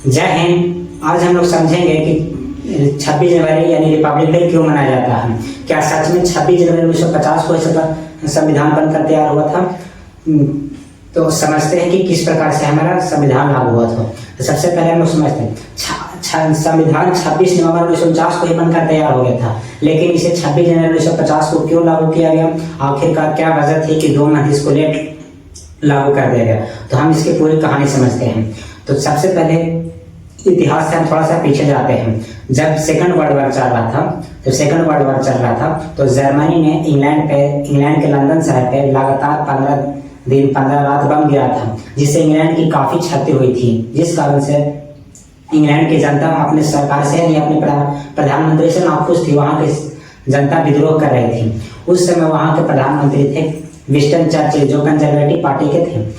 जय हिंद। आज हम लोग समझेंगे कि 26 जनवरी यानी रिपब्लिक डे क्यों मनाया जाता है। क्या सच में 26 जनवरी 1950 को संविधान बनकर तैयार हुआ था? तो समझते हैं कि किस प्रकार से हमारा संविधान लागू हुआ था। तो सबसे पहले हम लोग समझते हैं संविधान 26 नवंबर 1949 को ही बनकर तैयार हो गया था, लेकिन इसे 26 जनवरी 1950 को क्यों लागू किया गया? आखिरकार क्या वजह थी कि 2 मंथ इसको लेट लागू कर दिया गया? तो हम इसकी पूरी कहानी समझते हैं। तो सबसे पहले इतिहास से हम थोड़ा सा पीछे जाते हैं। जब सेकंड वर्ल्ड वॉर चल रहा था तो जर्मनी ने इंग्लैंड के लंदन शहर पे लगातार 15 रात बम गिरा था, जिससे इंग्लैंड की काफी क्षति हुई थी, जिस कारण से इंग्लैंड की जनता अपने सरकार से यानी अपने प्रधानमंत्री से नाखुश थी। वहां की जनता विद्रोह कर रही थी। उस समय वहां के प्रधानमंत्री थे विंस्टन चर्चिल, जो कंजर्वेटिव पार्टी के थे।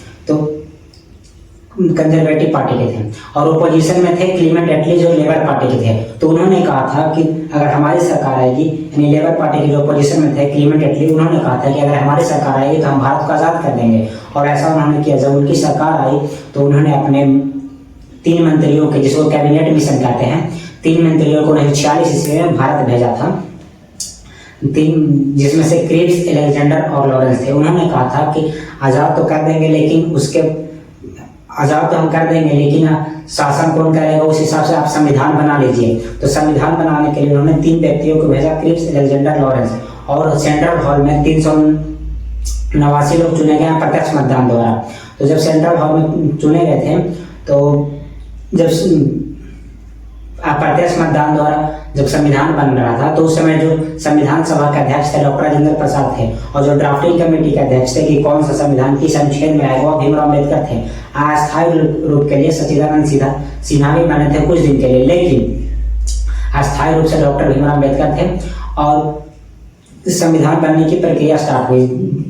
और ओपोजिशन में थे क्लीमेंट एटली, जो लेबर पार्टी के थे। तो उन्होंने कहा था कि अगर हमारी सरकार आएगी, यानी लेबर पार्टी के जो ओपोजिशन में थे क्लीमेंट एटली, उन्होंने कहा था कि अगर हमारी सरकार आएगी तो हम भारत को आजाद कर देंगे। और ऐसा उन्होंने किया। जब उनकी सरकार आई तो उन्होंने अपने 3 मंत्रियों के, जिसको कैबिनेट मिशन कहते हैं, 3 मंत्रियों को 1946 ईस्वी में भारत भेजा था। 3 जिसमें से क्रिप्स, अलेक्जेंडर और लॉरेंस थे। उन्होंने कहा था कि आजाद तो कर देंगे, लेकिन शासन कौन करेगा, उस हिसाब से आप संविधान बना लीजिए। तो संविधान बनाने के लिए उन्होंने 3 व्यक्तियों को भेजा, क्रिप्स, अलेक्जेंडर, लॉरेंस। और सेंट्रल हॉल में 389 लोग चुने गए प्रत्यक्ष मतदान द्वारा। तो जब सेंट्रल हॉल में चुने गए थे, तो जब प्रत्यक्ष मतदान द्वारा जब संविधान बन रहा था, तो उस समय जो संविधान सभा के अध्यक्ष थे डॉक्टर राजेंद्र प्रसाद थे, और जो ड्राफ्टिंग कमेटी के अध्यक्ष थे कि कौन सा संविधान किस अनुच्छेद में आएगा, वो भीमराव अम्बेडकर थे। अस्थायी रूप के लिए सच्चिदानंद सिन्हा भी बने थे कुछ दिन के लिए, लेकिन अस्थायी रूप से डॉक्टर भीमराव अम्बेडकर थे। और संविधान बनने की प्रक्रिया स्टार्ट हुई।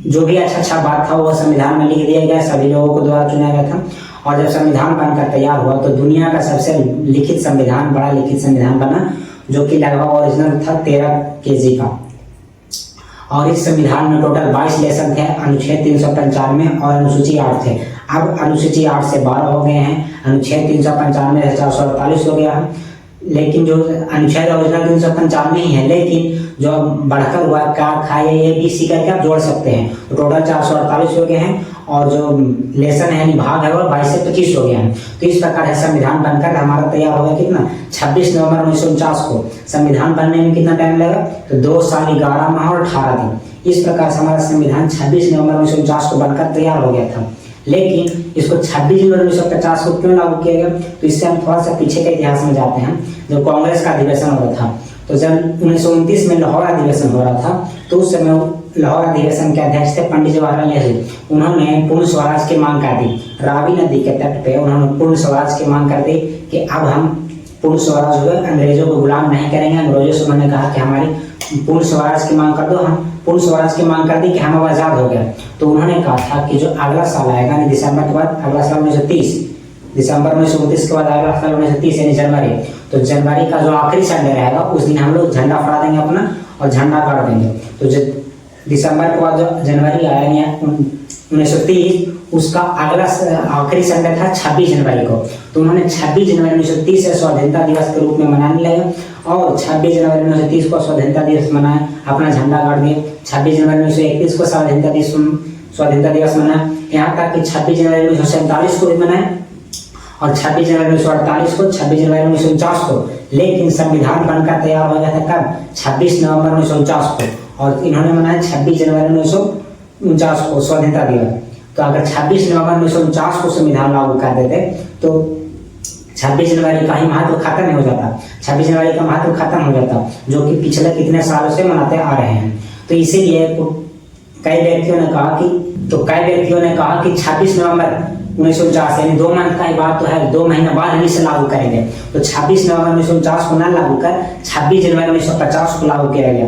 जो भी अच्छा बात था वो संविधान में लिख दिया गया, सभी लोगों को द्वारा चुना गया था। और जब संविधान बनकर तैयार हुआ तो दुनिया का सबसे बड़ा लिखित संविधान बना, जो कि लगभग ओरिजिनल था 13 kg का। और इस संविधान में टोटल 22 लेसन थे, अनुच्छेद 395 और अनुसूची 8 थे। अब अनुसूची 8 से 12 हो गए हैं, अनुच्छेद 395 से 448 हो गया है। लेकिन जो अनुच्छेद ओरिजिनल 395 ही है, लेकिन जो बढ़कर हुआ का ABC करके आप जोड़ सकते हैं। तो टोटल 448 हो गए हैं, और जो लेसन है भाग है वो 22 से 25 हो गया है। तो इस प्रकार है संविधान बनकर हमारा तैयार हो गया। कितना? 26 नवंबर 1949 को। संविधान बनने में कितना टाइम लगा? तो 2 साल 11 माह और 18 दिन। इस प्रकार से हमारा संविधान 26 नवंबर 1949 को बनकर तैयार हो गया था। लेकिन इसको 26 जनवरी 1950 को क्यों लागू किया गया? तो इससे हम थोड़ा सा पीछे के इतिहास में जाते हैं। जब कांग्रेस का अधिवेशन हो रहा था, तो जब 1929 में लाहौर अधिवेशन हो रहा था, तो उस समय लाहौर अधिवेशन के अध्यक्ष थे पंडित जवाहरलाल नेहरू। उन्होंने पूर्ण स्वराज की मांग कर दी। रावी नदी के तट पे उन्होंने पूर्ण स्वराज की मांग कर दी कि अब हम पूर्ण स्वराज हुए, अंग्रेजों को गुलाम नहीं करेंगे। अंग्रेजों से उन्होंने कहा कि हमारी पूर्ण स्वराज की मांग कर दो। हम पूर्ण स्वराज की मांग कर दी कि हम अब आजाद हो गए। तो उन्होंने कहा था कि जो अगला साल आएगा, दिसंबर के बाद अगला साल 1930, दिसंबर 1929 के बाद अगला साल 1930 यानी जनवरी, तो जनवरी का जो आखिरी संडे रहेगा उस दिन हम लोग झंडा फहरा देंगे अपना, और झंडा गाड़ देंगे। तो जो दिसंबर के बाद जो जनवरी आया 1930, उसका अगला आखिरी संडे था 26 जनवरी को। तो उन्होंने 26 जनवरी 1930 से स्वतंत्रता दिवस के रूप में मनाने लगे, और 26 जनवरी 1930 को स्वतंत्रता दिवस मनाया, अपना झंडा गाड़ दिया। 26 जनवरी 1931 को स्वतंत्रता दिवस मनाया। यहाँ तक कि 26 जनवरी 1947 को भी मनाया, और 26 जनवरी 1948 को, 26 जनवरी 1949 को। लेकिन संविधान बनकर तैयार हो गया था कब? 26 नवंबर 1949 को। और इन्होंने मनाया 26 जनवरी 1949 को स्वतंत्रता दिवस। तो अगर 26 नवंबर 1949 को संविधान लागू कर देते तो 26 जनवरी का ही महत्व खत्म हो जाता। 26 जनवरी का महत्व खत्म हो जाता, जो कि पिछले कितने सालों से मनाते आ रहे हैं। तो इसीलिए कई व्यक्तियों ने कहा कि 26 नवंबर 1949 यानी 2 मंथ का ही बात तो है, 2 महीने बाद हम इसे लागू करेंगे। तो 26 नवंबर 1949 को न लागू कर 26 जनवरी 1950 को लागू किया गया।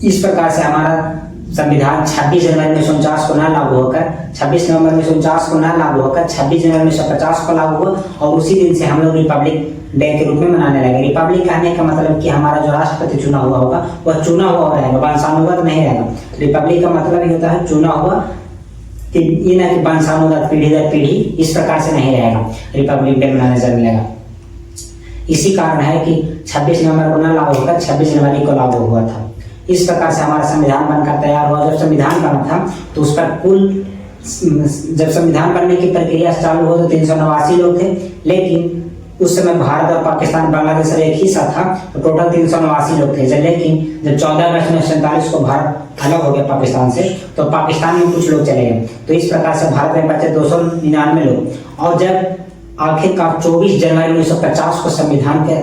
इस प्रकार से हमारा संविधान 26 जनवरी 1949 को न लागू होकर 26 नवंबर 1949 को न लागू होकर 26 जनवरी 1950 को लागू हुआ, और उसी दिन से हम लोग रिपब्लिक डे के रूप में मनाने लगे। रिपब्लिक कहने का मतलब कि हमारा जो राष्ट्रपति चुना हुआ होगा वह चुना हुआ रहेगा, वंशानुगत नहीं रहेगा। रिपब्लिक का मतलब ही होता है चुना हुआ कि ये ना कि वंशानुगत पीढ़ी दर पीढ़ी इस प्रकार से नहीं रहेगा, रिपब्लिक डे मनाने से मिलेगा। इसी कारण है कि 26 नवंबर को न लागू होकर 26 जनवरी को लागू हुआ था। इस प्रकार से हमारा संविधान बनकर तैयार हुआ। जब संविधान बना था तो उस पर जब संविधान बनने की प्रक्रिया चालू हो तो 389 लोग थे, लेकिन उस समय भारत और पाकिस्तान बांग्लादेश एक ही साथ था, तो टोटल 389 लोग थे। लेकिन जब 14 अगस्त 1947 को भारत अलग हो गया पाकिस्तान से, तो पाकिस्तान में कुछ लोग चले गए, तो इस प्रकार से भारत में बचे 299 लोग। और जब आखिरकार 24 जनवरी 1950 को संविधान के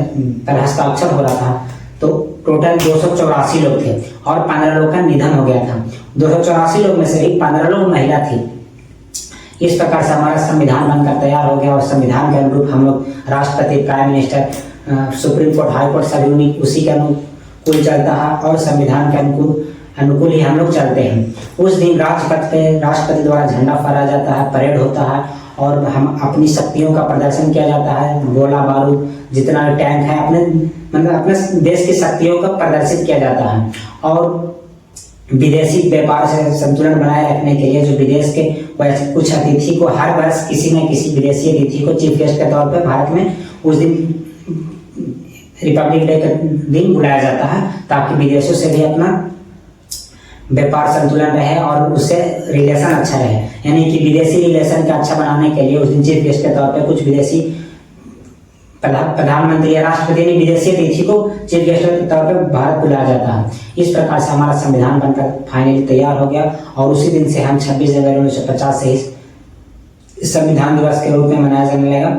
पर हस्ताक्षर हो रहा था तो टोटल 284 लोग थे और 15 लोग का निधन हो गया था। 284 लोग में से भी 15 लोग महिला थी। इस प्रकार से हमारा संविधान बनकर तैयार हो गया और संविधान के अनुरूप हम लोग राष्ट्रपति, prime minister, supreme court, high court सभी उसी के अनुकूल चलता है और संविधान के अनुकूल ही हम लोग चलते हैं। उस दिन राजपथ पे राष्ट्रपति द्वारा झंडा फहराया जाता है, परेड होता है और हम अपनी शक्तियों का प्रदर्शन किया जाता है। गोला बारूद जितना टैंक है अपने देश की शक्तियों का प्रदर्शित किया जाता है। और विदेशी व्यापार से संतुलन बनाए रखने के लिए जो विदेश के कुछ अतिथि को हर वर्ष किसी न किसी विदेशी अतिथि को चीफ गेस्ट के तौर पर भारत में उस दिन रिपब्लिक डे के दिन बुलाया जाता है, ताकि विदेशों से भी अपना व्यापार संतुलन रहे और उससे रिलेशन अच्छा रहे। यानी कि विदेशी रिलेशन का अच्छा बनाने के लिए उस दिन चीफ गेस्ट के तौर पर कुछ विदेशी प्रधानमंत्री या राष्ट्रपति ने विदेशी अतिथि को चीफ गेस्ट के तौर पर भारत बुलाया जाता है। इस प्रकार से हमारा संविधान बनकर फाइनली तैयार हो गया और उसी दिन से हम 26 जनवरी 1950 से संविधान दिवस के रूप में मनाया जाने लगा।